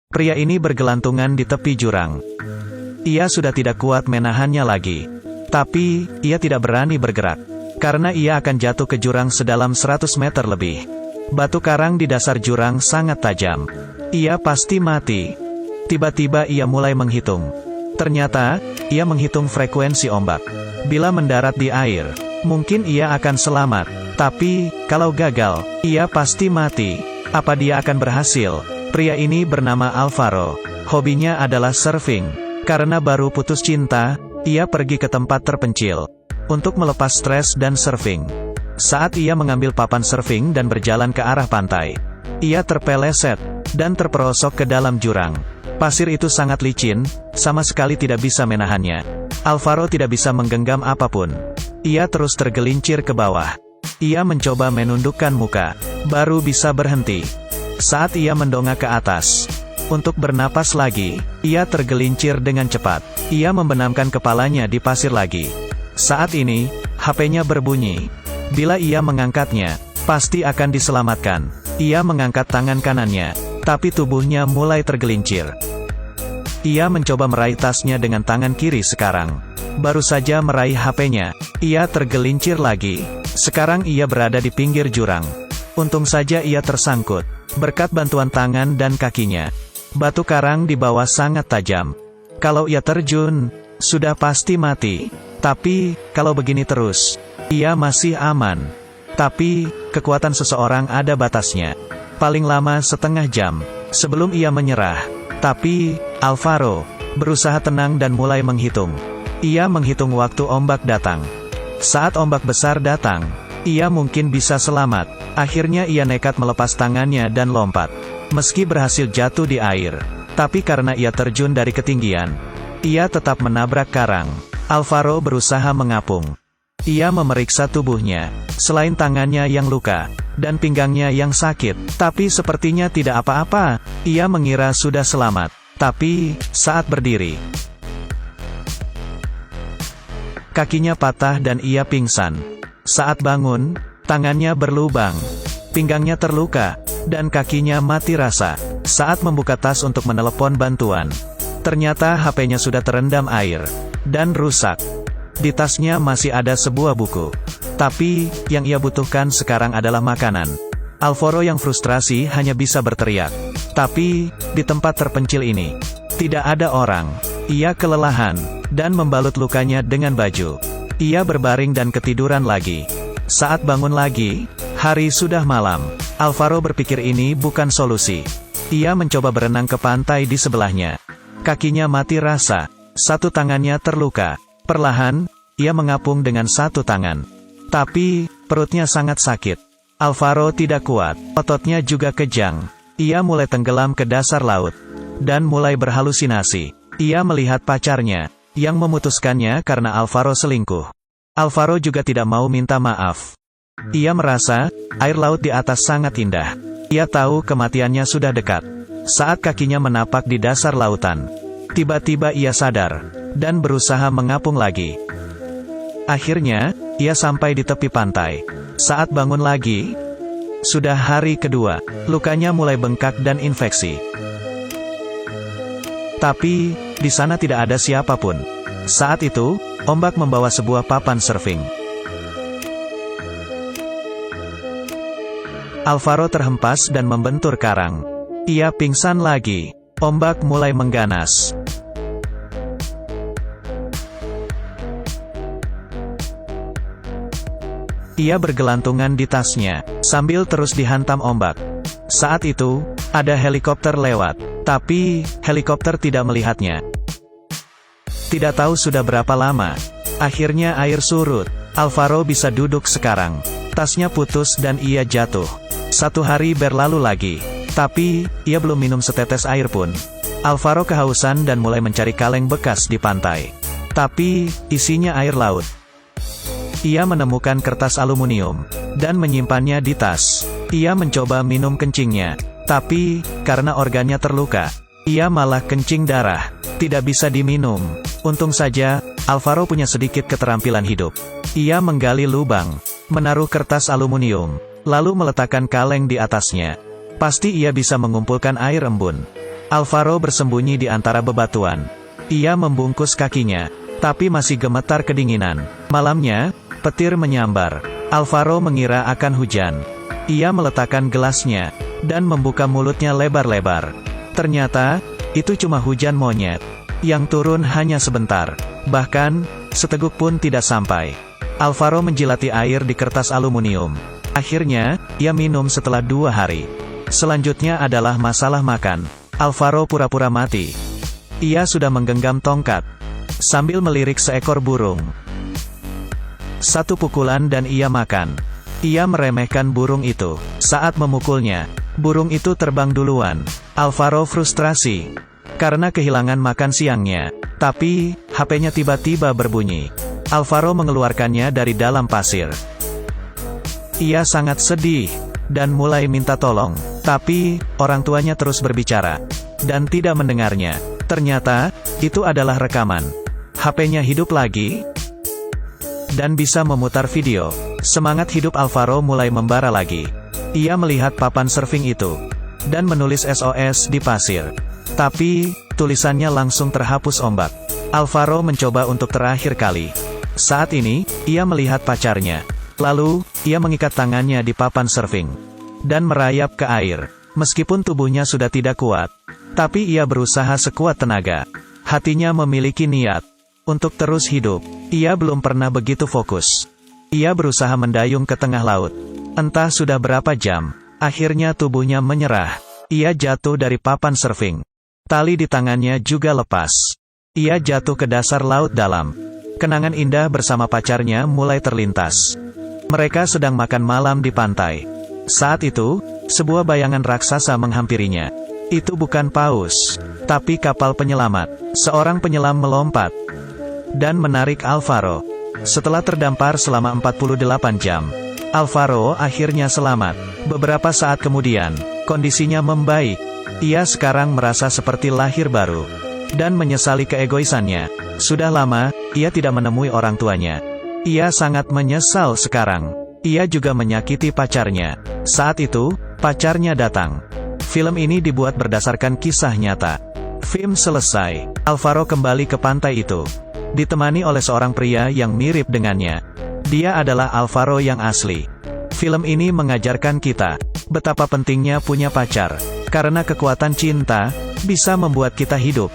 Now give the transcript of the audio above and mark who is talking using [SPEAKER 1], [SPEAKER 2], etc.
[SPEAKER 1] Pria ini bergelantungan di tepi jurang. Ia sudah tidak kuat menahannya lagi. Tapi, ia tidak berani bergerak. Karena ia akan jatuh ke jurang sedalam 100 meter lebih. Batu karang di dasar jurang sangat tajam. Ia pasti mati. Tiba-tiba ia mulai menghitung. Ternyata, ia menghitung frekuensi ombak. Bila mendarat di air, mungkin ia akan selamat. Tapi, kalau gagal, ia pasti mati. Apa dia akan berhasil? Pria ini bernama Alvaro. Hobinya adalah surfing. Karena baru putus cinta, ia pergi ke tempat terpencil untuk melepas stres dan surfing. Saat ia mengambil papan surfing dan berjalan ke arah pantai, ia terpeleset dan terperosok ke dalam jurang. Pasir itu sangat licin, sama sekali tidak bisa menahannya. Alvaro tidak bisa menggenggam apapun. Ia terus tergelincir ke bawah. Ia mencoba menundukkan muka, baru bisa berhenti. Saat ia mendongak ke atas untuk bernapas lagi, ia tergelincir dengan cepat. Ia membenamkan kepalanya di pasir lagi. Saat ini, HP-nya berbunyi. Bila ia mengangkatnya, pasti akan diselamatkan. Ia mengangkat tangan kanannya, tapi tubuhnya mulai tergelincir. Ia mencoba meraih tasnya dengan tangan kiri sekarang. Baru saja meraih HP-nya, ia tergelincir lagi. Sekarang ia berada di pinggir jurang. Untung saja ia tersangkut. Berkat bantuan tangan dan kakinya, batu karang di bawah sangat tajam. Kalau ia terjun, sudah pasti mati. Tapi, kalau begini terus, ia masih aman. Tapi, kekuatan seseorang ada batasnya. Paling lama setengah jam, sebelum ia menyerah. Tapi, Alvaro berusaha tenang dan mulai menghitung. Ia menghitung waktu ombak datang. Saat ombak besar datang, ia mungkin bisa selamat. Akhirnya ia nekat melepas tangannya dan lompat. Meski berhasil jatuh di air, tapi karena ia terjun dari ketinggian, ia tetap menabrak karang. Alvaro berusaha mengapung. Ia memeriksa tubuhnya, selain tangannya yang luka, dan pinggangnya yang sakit, tapi sepertinya tidak apa-apa. Ia mengira sudah selamat. Tapi, saat berdiri, kakinya patah dan ia pingsan. Saat bangun, tangannya berlubang, pinggangnya terluka, dan kakinya mati rasa. Saat membuka tas untuk menelepon bantuan, ternyata HP-nya sudah terendam air dan rusak. Di tasnya masih ada sebuah buku. Tapi, yang ia butuhkan sekarang adalah makanan. Alvaro yang frustrasi hanya bisa berteriak. Tapi, di tempat terpencil ini, tidak ada orang. Ia kelelahan, dan membalut lukanya dengan baju. Ia berbaring dan ketiduran lagi. Saat bangun lagi, hari sudah malam. Alvaro berpikir ini bukan solusi. Ia mencoba berenang ke pantai di sebelahnya. Kakinya mati rasa. Satu tangannya terluka. Perlahan, ia mengapung dengan satu tangan. Tapi, perutnya sangat sakit. Alvaro tidak kuat. Ototnya juga kejang. Ia mulai tenggelam ke dasar laut. Dan mulai berhalusinasi. Ia melihat pacarnya, yang memutuskannya karena Alvaro selingkuh. Alvaro juga tidak mau minta maaf. Ia merasa, air laut di atas sangat indah. Ia tahu kematiannya sudah dekat. Saat kakinya menapak di dasar lautan, tiba-tiba ia sadar, dan berusaha mengapung lagi. Akhirnya, ia sampai di tepi pantai. Saat bangun lagi, sudah hari kedua, lukanya mulai bengkak dan infeksi. Tapi, di sana tidak ada siapapun. Saat itu, ombak membawa sebuah papan surfing. Alvaro terhempas dan membentur karang. Ia pingsan lagi. Ombak mulai mengganas. Ia bergelantungan di tasnya, sambil terus dihantam ombak. Saat itu, ada helikopter lewat. Tapi, helikopter tidak melihatnya. Tidak tahu sudah berapa lama. Akhirnya air surut. Alvaro bisa duduk sekarang. Tasnya putus dan ia jatuh. Satu hari berlalu lagi. Tapi, ia belum minum setetes air pun. Alvaro kehausan dan mulai mencari kaleng bekas di pantai. Tapi, isinya air laut. Ia menemukan kertas aluminium, dan menyimpannya di tas. Ia mencoba minum kencingnya. Tapi, karena organnya terluka, ia malah kencing darah. Tidak bisa diminum. Untung saja, Alvaro punya sedikit keterampilan hidup. Ia menggali lubang, menaruh kertas aluminium, lalu meletakkan kaleng di atasnya. Pasti ia bisa mengumpulkan air embun. Alvaro bersembunyi di antara bebatuan. Ia membungkus kakinya, tapi masih gemetar kedinginan. Malamnya, petir menyambar. Alvaro mengira akan hujan. Ia meletakkan gelasnya, dan membuka mulutnya lebar-lebar. Ternyata, itu cuma hujan monyet, yang turun hanya sebentar. Bahkan, seteguk pun tidak sampai. Alvaro menjilati air di kertas aluminium. Akhirnya, ia minum setelah 2 hari. Selanjutnya adalah masalah makan. Alvaro pura-pura mati. Ia sudah menggenggam tongkat, sambil melirik seekor burung. 1 pukulan dan ia makan. Ia meremehkan burung itu. Saat memukulnya, burung itu terbang duluan. Alvaro frustrasi, karena kehilangan makan siangnya. Tapi, HP-nya tiba-tiba berbunyi. Alvaro mengeluarkannya dari dalam pasir. Ia sangat sedih, dan mulai minta tolong. Tapi, orang tuanya terus berbicara, dan tidak mendengarnya. Ternyata, itu adalah rekaman. HP-nya hidup lagi, dan bisa memutar video. Semangat hidup Alvaro mulai membara lagi. Ia melihat papan surfing itu, dan menulis SOS di pasir. Tapi, tulisannya langsung terhapus ombak. Alvaro mencoba untuk terakhir kali. Saat ini, ia melihat pacarnya. Lalu, ia mengikat tangannya di papan surfing, dan merayap ke air. Meskipun tubuhnya sudah tidak kuat, tapi ia berusaha sekuat tenaga. Hatinya memiliki niat untuk terus hidup. Ia belum pernah begitu fokus. Ia berusaha mendayung ke tengah laut. Entah sudah berapa jam, akhirnya tubuhnya menyerah. Ia jatuh dari papan surfing. Tali di tangannya juga lepas. Ia jatuh ke dasar laut dalam. Kenangan indah bersama pacarnya mulai terlintas. Mereka sedang makan malam di pantai. Saat itu, sebuah bayangan raksasa menghampirinya. Itu bukan paus, tapi kapal penyelamat. Seorang penyelam melompat dan menarik Alvaro. Setelah terdampar selama 48 jam, Alvaro akhirnya selamat. Beberapa saat kemudian, kondisinya membaik. Ia sekarang merasa seperti lahir baru, dan menyesali keegoisannya. Sudah lama, ia tidak menemui orang tuanya. Ia sangat menyesal sekarang. Ia juga menyakiti pacarnya. Saat itu, pacarnya datang. Film ini dibuat berdasarkan kisah nyata. Film selesai. Alvaro kembali ke pantai itu, ditemani oleh seorang pria yang mirip dengannya. Dia adalah Alvaro yang asli. Film ini mengajarkan kita betapa pentingnya punya pacar, karena kekuatan cinta bisa membuat kita hidup.